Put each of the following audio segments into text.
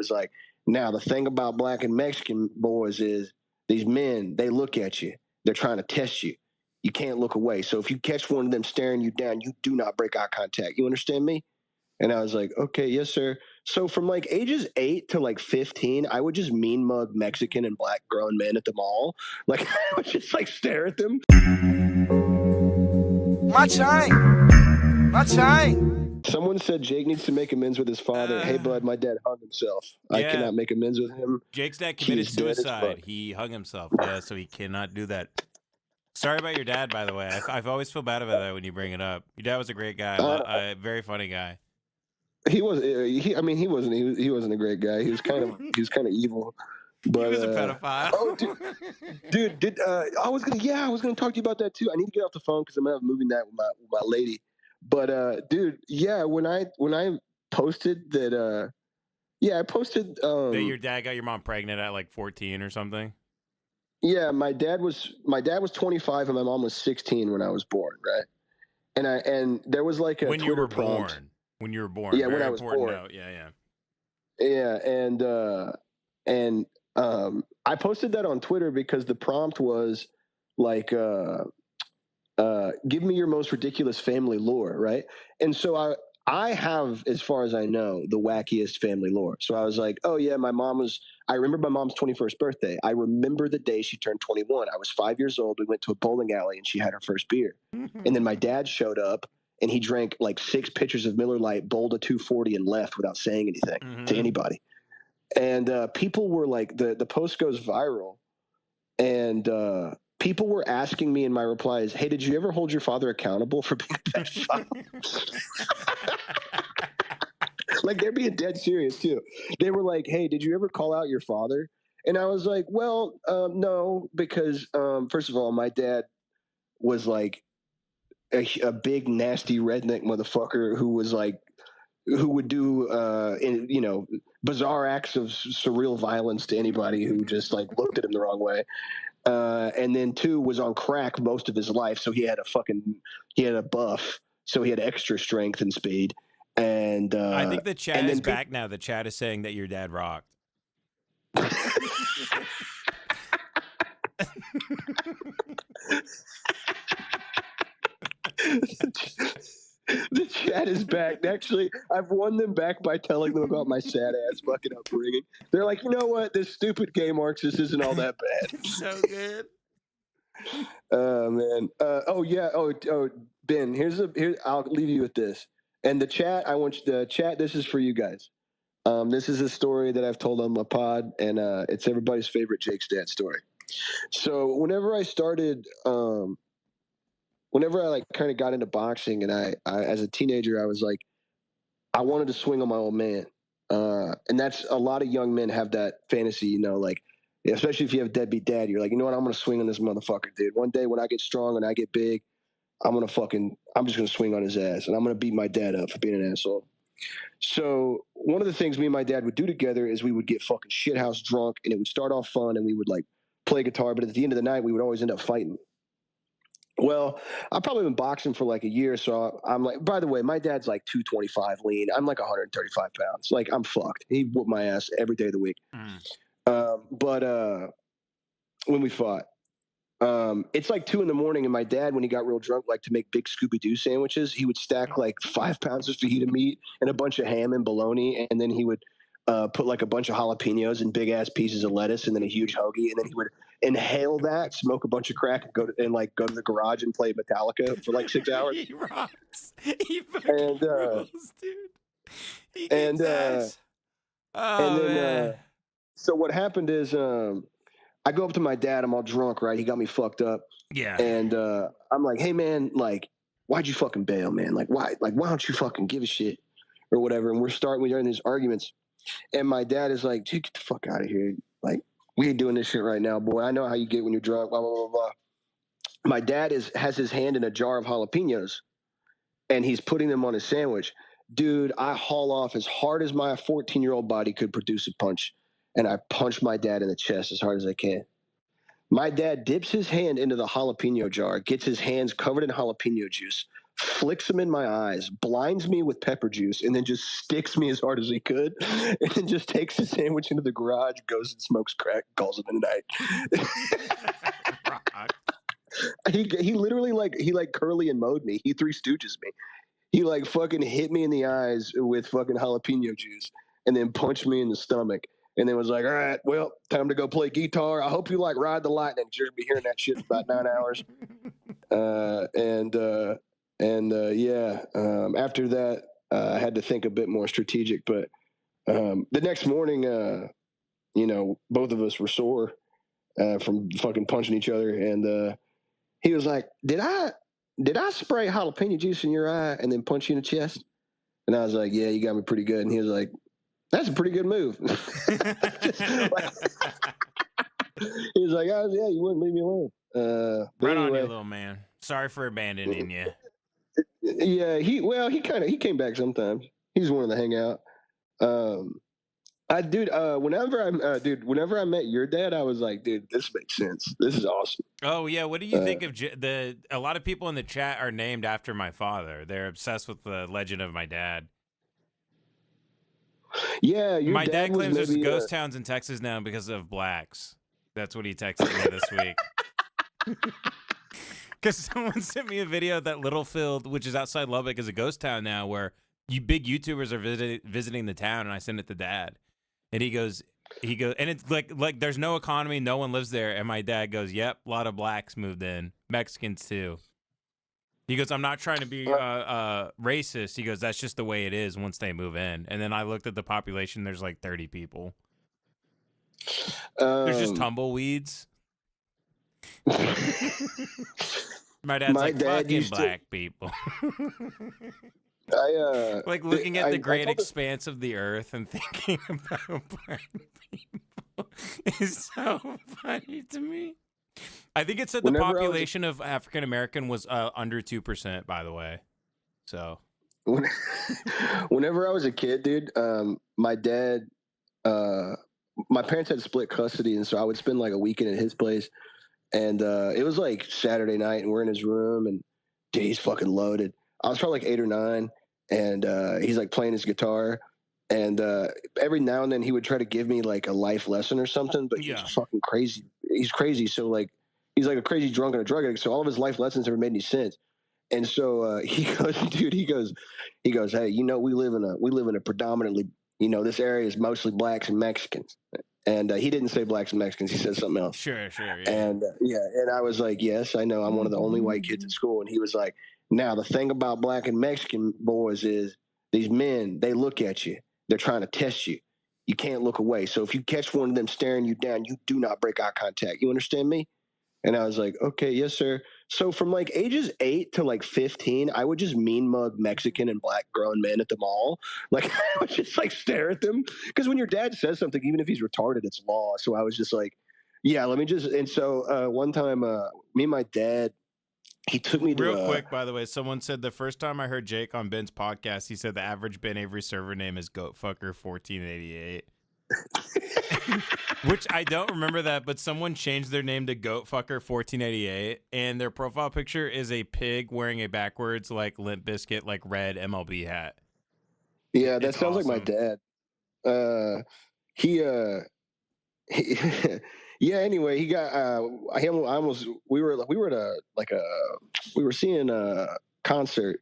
was like, now the thing about black and Mexican boys is these men, they look at you. They're trying to test you. You can't look away. So if you catch one of them staring you down, you do not break eye contact. You understand me? And I was like, okay, yes, sir. So from like ages 8 to like 15, I would just mean mug Mexican and black grown men at the mall. Like I would just like stare at them. My time. Someone said Jake needs to make amends with his father. Hey, bud, my dad hung himself. Yeah. I cannot make amends with him. Jake's dad committed He's dead as suicide. fuck. He hung himself. Yeah, so he cannot do that. Sorry about your dad, by the way. I've always feel bad about that when you bring it up. Your dad was a great guy, very funny guy. He was. He wasn't a great guy. He was kind of evil. But, he was a pedophile. Oh, dude, I was gonna talk to you about that too. I need to get off the phone because I'm moving that with my lady. But dude, yeah, when I posted that, I posted that your dad got your mom pregnant at like 14 or something. Yeah, my dad was 25 and my mom was 16 when I was born, right? And there was like a when Twitter you were prompt. born. When you were born. Yeah, Very when I was born. Note. Yeah. Yeah, and I posted that on Twitter because the prompt was like, give me your most ridiculous family lore, right? And so I have, as far as I know, the wackiest family lore. So I was like, oh yeah, I remember my mom's 21st birthday. I remember the day she turned 21. I was 5 years old. We went to a bowling alley and she had her first beer. And then my dad showed up and he drank like 6 pitchers of Miller Lite, bowled a 240 and left without saying anything to anybody. And people were like, the post goes viral and people were asking me in my replies, hey, did you ever hold your father accountable for being a pedophile? Like, they're being dead serious, too. They were like, hey, did you ever call out your father? And I was like, well, no, because, first of all, my dad was like a big, nasty redneck motherfucker who would do, bizarre acts of surreal violence to anybody who just, like, looked at him the wrong way. And then 2 was on crack most of his life. So he had a buff. So he had extra strength and speed. And I think the chat is back now. The chat is saying that your dad rocked. The chat is back. Actually, I've won them back by telling them about my sad ass fucking upbringing. They're like, you know what? This stupid gay Marxist isn't all that bad. It's so good. Oh man. Oh Ben. Here. I'll leave you with this. And the chat. This is for you guys. This is a story that I've told on my pod, and it's everybody's favorite Jake's dad story. So whenever I started, whenever I like kind of got into boxing, and I as a teenager, I was like, I wanted to swing on my old man, and that's a lot of young men have that fantasy, like, especially if you have a deadbeat dad, you're like, you know what, I'm gonna swing on this motherfucker, dude. One day when I get strong and I get big, I'm just gonna swing on his ass, and I'm gonna beat my dad up for being an asshole. So one of the things me and my dad would do together is we would get fucking shithouse drunk, and it would start off fun, and we would like play guitar, but at the end of the night, we would always end up fighting. Well, I've probably been boxing for like a year, so I'm like, by the way, my dad's like 225 lean. I'm like 135 pounds. Like, I'm fucked. He whooped my ass every day of the week. But when we fought, it's like 2 a.m, and my dad, when he got real drunk, liked to make big Scooby-Doo sandwiches. He would stack like 5 pounds of fajita meat and a bunch of ham and bologna, and then he would put like a bunch of jalapenos and big ass pieces of lettuce, and then a huge hoagie, and then he would inhale that, smoke a bunch of crack, and go to the garage and play Metallica for like 6 hours. He rocks. He fucking rules, dude. He gets ass. Man. So what happened is, I go up to my dad. I'm all drunk, right? He got me fucked up. Yeah. And I'm like, hey man, like, why'd you fucking bail, man? Like, why don't you fucking give a shit or whatever? And we're in these arguments. And my dad is like, dude, get the fuck out of here. Like, we ain't doing this shit right now, boy. I know how you get when you're drunk, blah, blah, blah, blah. My dad has his hand in a jar of jalapenos, and he's putting them on his sandwich. Dude, I haul off as hard as my 14-year-old body could produce a punch, and I punch my dad in the chest as hard as I can. My dad dips his hand into the jalapeno jar, gets his hands covered in jalapeno juice, flicks them in my eyes, blinds me with pepper juice, and then just sticks me as hard as he could, and then just takes the sandwich into the garage, goes and smokes crack, calls it a night. He literally he Curly and mowed me. He Three Stooges me. He like fucking hit me in the eyes with fucking jalapeno juice, and then punched me in the stomach. And then was like, all right, well, time to go play guitar. I hope you like Ride the Lightning. You're gonna be hearing that shit for about 9 hours. After that, I had to think a bit more strategic. But the next morning, both of us were sore from fucking punching each other. And he was like, "Did I spray jalapeno juice in your eye and then punch you in the chest?" And I was like, "Yeah, you got me pretty good." And he was like, "That's a pretty good move." He was like, "Oh yeah, you wouldn't leave me alone." Right anyway, on you, little man. Sorry for abandoning you. Yeah, he came back sometimes. He's wanting to hang out. Whenever I met your dad, I was like, dude, this makes sense. This is awesome. Oh yeah, what do you think of a lot of people in the chat are named after my father. They're obsessed with the legend of my dad. Yeah, my dad claims there's ghost towns in Texas now because of blacks. That's what he texted me this week. Because someone sent me a video that Littlefield, which is outside Lubbock, is a ghost town now, where big YouTubers are visiting the town, and I sent it to Dad, and he goes, and it's like there's no economy, no one lives there, and my dad goes, "Yep, a lot of blacks moved in, Mexicans too." He goes, "I'm not trying to be racist." He goes, "That's just the way it is once they move in." And then I looked at the population. There's like 30 people. There's just tumbleweeds. My dad's like, fucking black people. Like looking at the great expanse of the earth and thinking about black people is so funny to me. I think it said the population of African American was under 2%, by the way. So, whenever I was a kid, dude, my dad, my parents had split custody, and so I would spend like a weekend at his place. And it was like Saturday night, and we're in his room, and dude, he's fucking loaded. I was probably like 8 or 9, and he's like playing his guitar. And every now and then he would try to give me like a life lesson or something, but he's fucking crazy. He's crazy. So like, he's like a crazy drunk and a drug addict. So all of his life lessons never made any sense. And so he goes, dude, he goes, hey, we live in a predominantly, this area is mostly blacks and Mexicans. And he didn't say blacks and Mexicans. He said something else. Sure. Yeah. And and I was like, yes, I know. I'm one of the only white kids at school. And he was like, now the thing about black and Mexican boys is these men, they look at you. They're trying to test you. You can't look away. So if you catch one of them staring you down, you do not break eye contact. You understand me? And I was like, okay, yes, sir. So from like ages 8 to like 15, I would just mean mug Mexican and black grown men at the mall. Like I would just like stare at them. Because when your dad says something, even if he's retarded, it's law. So I was just like, yeah, let me just. And so one time, me and my dad, he took me to real quick, by the way, someone said the first time I heard Jake on Ben's podcast, he said the average Ben Avery server name is GoatFucker1488. Which I don't remember that, but someone changed their name to GoatFucker1488, and their profile picture is a pig wearing a backwards like Limp Bizkit like red MLB hat. Yeah, that sounds awesome. Like my dad. Yeah. Anyway, he got. We were seeing a concert,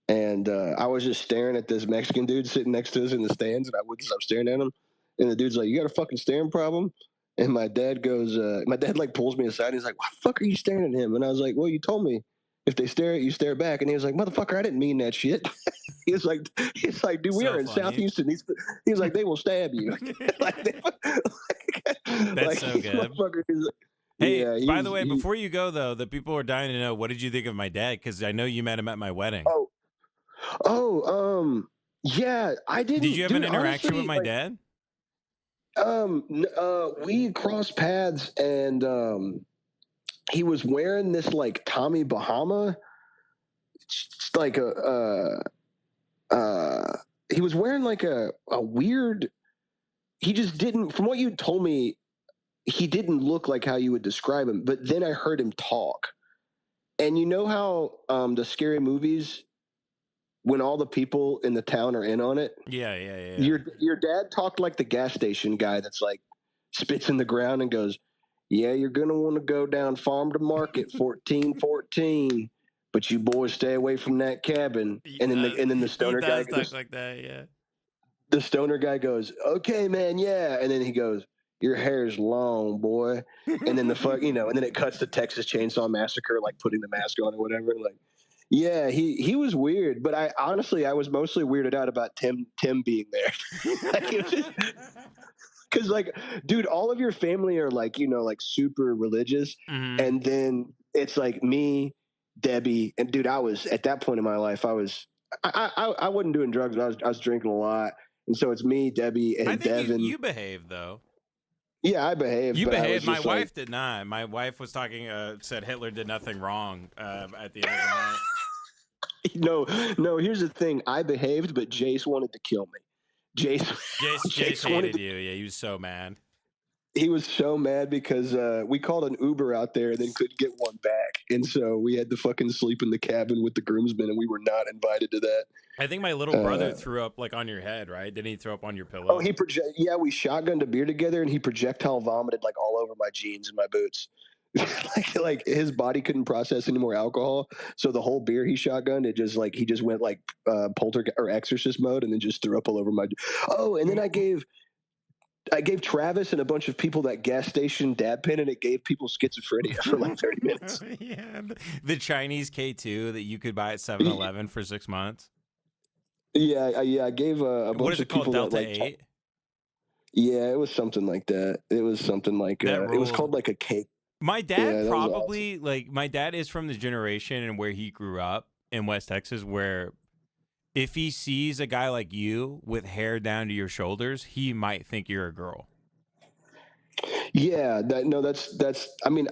and I was just staring at this Mexican dude sitting next to us in the stands, and I wouldn't stop staring at him. And the dude's like, "You got a fucking staring problem?" And my dad goes, like pulls me aside. And he's like, "Why the fuck are you staring at him?" And I was like, "Well, you told me if they stare at you, stare back." And he was like, "Motherfucker, I didn't mean that shit." He's like, dude, we are in South Houston. He was like, they will stab you. That's so good. Hey, by the way, before you go though, the people are dying to know, what did you think of my dad? Because I know you met him at my wedding. Yeah, I didn't. Did you have an interaction with my dad? We crossed paths, and he was wearing this like Tommy Bahama, like he was wearing like a weird. He just didn't. From what you told me, he didn't look like how you would describe him. But then I heard him talk, And you know how the scary movies, when all the people in the town are in on it, Yeah. your dad talked like the gas station guy that's like spits in the ground and goes, "Yeah, you're gonna want to go down farm to market 1414, but you boys stay away from that cabin." And then the He stoner guy does talk goes, like that, yeah. the stoner guy goes, "Okay, man, yeah." And then he goes, "Your hair's long, boy." And then and then it cuts to Texas Chainsaw Massacre, like putting the mask on or whatever. Like, yeah, he was weird, but I honestly I was mostly weirded out about Tim being there. Because like, dude, all of your family are like like super religious, Mhm. and then it's like me, Debbie, and dude, I was at that point in my life, I wasn't doing drugs, but I was drinking a lot, and so it's me, Debbie, I and think Devin. you behaved though. Yeah, I behaved, You but I was behaved. My just like, wife did not. My wife was talking. Said Hitler did nothing wrong. At the end of the night. no, no. Here's the thing: I behaved, but Jace wanted to kill me. Jace, Jace Jace wanted hated to, you. Yeah, he was so mad. he was so mad because we called an Uber out there and then couldn't get one back, and so we had to fucking sleep in the cabin with the groomsmen, and we were not invited to that. I think my little brother threw up like on your head, right? Didn't he throw up on your Oh, pillow? yeah, we shotgunned a beer together, and he projectile vomited like all over my jeans and my boots. like his body couldn't process any more alcohol, so the whole beer he shotgunned, it just like he just went like poltergeist or exorcist mode, and then just threw up all over my. Oh, and then I gave Travis and a bunch of people that gas station dab pen, and it gave people schizophrenia for like 30 minutes. Yeah, the Chinese K2 that you could buy at 7-Eleven for 6 months. Yeah, I gave a What bunch is it of called? people that Delta like. 8? Yeah, it was something like that. It was something like That it was ruled. called like a cake. My dad Yeah, that was awesome. probably like my dad is from the generation and where he grew up in West Texas where if he sees a guy like you with hair down to your shoulders, he might think you're a girl. Yeah, that's. I mean,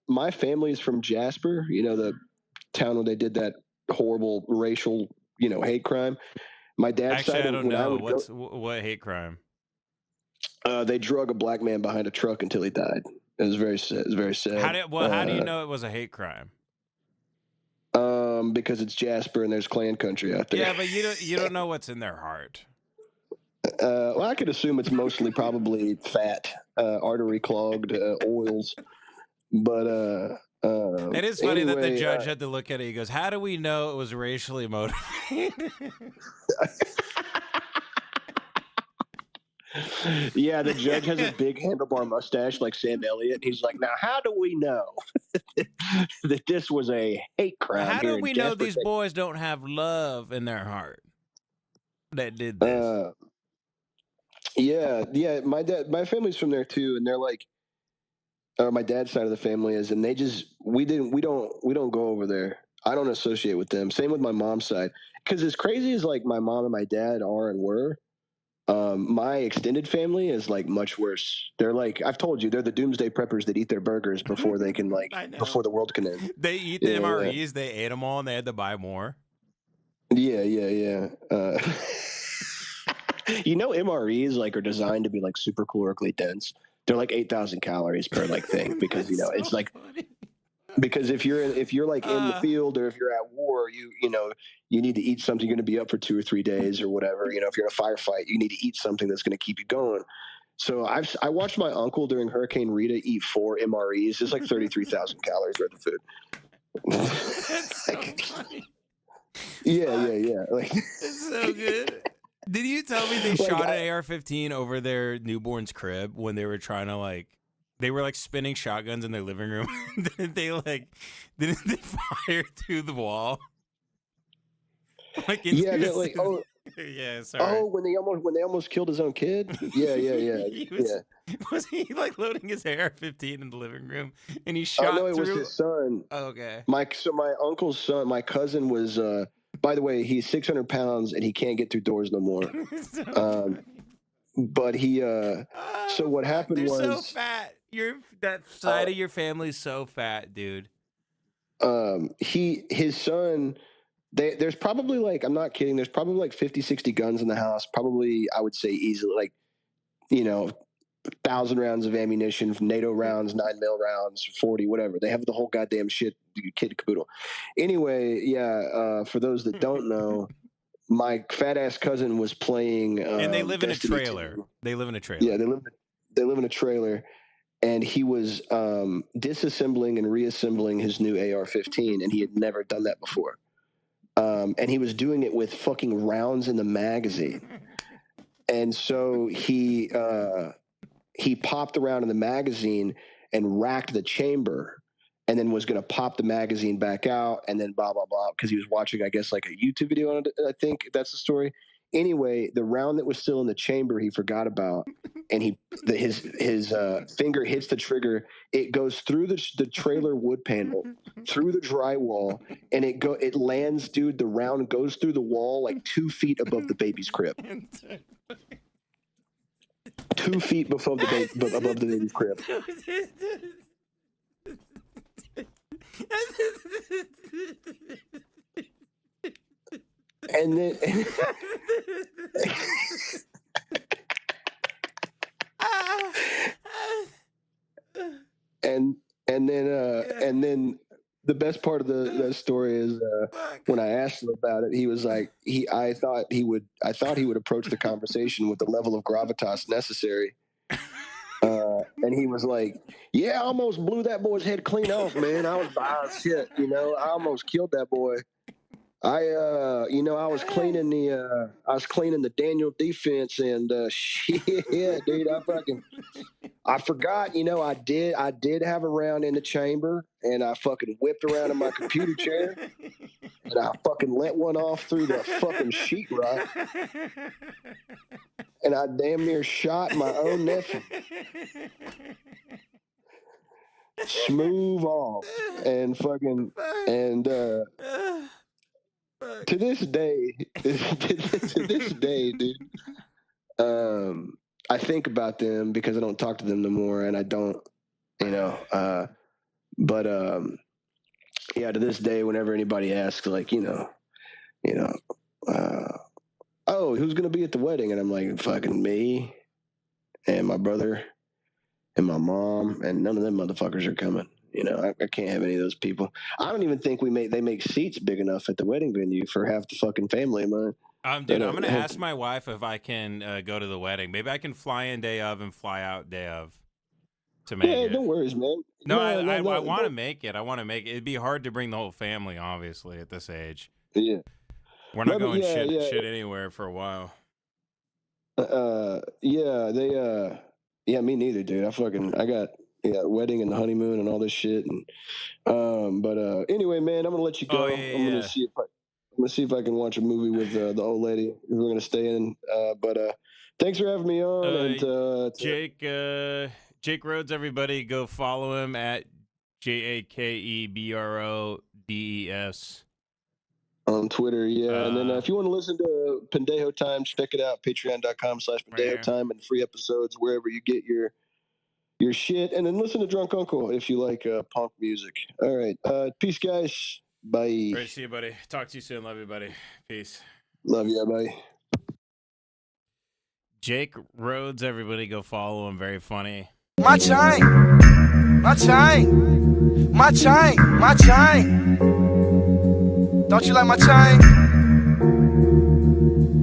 my family is from Jasper. You know, the town where they did that horrible racial hate crime. My dad's Actually, side, I don't when I know. would go, What hate crime? they drug a black man behind a truck until he died. It was very sad. It was very sad. How do you know it was a hate crime? Because it's Jasper and there's Klan country out there. Yeah, but you don't know what's in their heart. Well, I could assume it's mostly probably fat, artery clogged oils. But It is funny that the anyway, judge had to look at it. He goes, "How do we know it was racially motivated?" yeah, the judge has a big handlebar mustache like Sam Elliott. He's like, now how do we know that this was a hate crime How here do in we know Jasper, these Texas? boys don't have love in their heart that did this? Yeah, my family's from there too, and they're like, or my dad's side of the family is, and we don't go over there. I don't associate with them. Same with my mom's side, because as crazy as like my mom and my dad are and were, my extended family is like much worse. They're like, I've told you, they're the doomsday preppers that eat their burgers before they can I know. before the world can end. They eat the Yeah, MREs. They ate them all, and they had to buy more. yeah. MREs like are designed to be like super calorically dense. They're like 8,000 calories per like thing because That's it's so like funny. because if you're like in the field or if you're at war, you need to eat something. You're going to be up for 2 or 3 days or whatever. If you're in a firefight, you need to eat something that's going to keep you going. So I watched my uncle during Hurricane Rita eat 4 MREs. It's like 33,000 calories worth of food. That's so funny. Yeah. Like It's so good. Did you tell me they like shot an AR-15 over their newborn's crib when they were trying to they were spinning shotguns in their living room? didn't they fire through the wall? yeah, they're like Yeah, sorry. when they almost killed his own kid. Yeah. Was he loading his AR-15 in the living room and he Oh shot no, it was through? his son. Oh, okay. My uncle's son, my cousin was. By the way, he's 600 pounds and he can't get through doors no more. So Um, but he. So what happened they're so was. fat. That side of your family's so fat, dude. His son. There's probably I'm not kidding. There's probably 50, 60 guns in the house. Probably I would say easily 1,000 rounds of ammunition, from NATO rounds, 9mm rounds, 40, whatever. They have the whole goddamn shit kid caboodle. Anyway, yeah. For those that don't know, my fat ass cousin was playing. And they live in a Destiny trailer. 2. They live in a trailer. Yeah, they live in a trailer, and he was disassembling and reassembling his new AR-15, and he had never done that before. And he was doing it with fucking rounds in the magazine. And so he popped the round in the magazine and racked the chamber, and then was going to pop the magazine back out, and then blah, blah, blah, because he was watching, I guess, like a YouTube video on it, I think that's the story. Anyway, the round that was still in the chamber, he forgot about, and his finger hits the trigger. It goes through the trailer wood panel, through the drywall, and it lands, dude. The round goes through the wall like 2 feet above the baby's crib. 2 feet above the baby's crib. And then and then the best part of the story is when I asked him about it, he was like, I thought he would approach the conversation with the level of gravitas necessary. And he was like, yeah, I almost blew that boy's head clean off, man. I was shit, I almost killed that boy. I was cleaning the Daniel defense, and shit, dude, I forgot, I did have a round in the chamber, and I fucking whipped around in my computer chair, and I fucking let one off through the fucking sheetrock, and I damn near shot my own nephew. Smooth off, and fucking, and to this day, dude, I think about them because I don't talk to them no more, and I don't, but yeah, to this day, whenever anybody asks, like, oh, who's gonna be at the wedding, and I'm like, fucking me, and my brother, and my mom, and none of them motherfuckers are coming. I can't have any of those people. I don't even think they make seats big enough at the wedding venue for half the fucking family of mine. Dude, I'm gonna ask my wife if I can go to the wedding. Maybe I can fly in day of and fly out day of to make it. No worries, man. No, I want to make it. I want to make it. It'd be hard to bring the whole family, obviously, at this age. Yeah, we're not going shit anywhere for a while. Yeah, me neither, dude. I got wedding and the honeymoon and all this shit, and but anyway, man, I'm gonna let you go. Oh, yeah, I'm gonna see if I can watch a movie with the old lady. We're gonna stay in, but thanks for having me on. And Jake Rhodes, everybody, go follow him at JAKEBRODES on Twitter, and then if you want to listen to Pendejo Time, check it out, patreon.com/Pendejo Time, and free episodes wherever you get your shit, and then listen to Drunk Uncle if you like punk music. All right, peace, guys. Bye. Great to see you, buddy. Talk to you soon. Love you, buddy. Peace. Love you. Bye. Jake Rhodes, everybody, go follow him. Very funny. My chain. Don't you like my chain?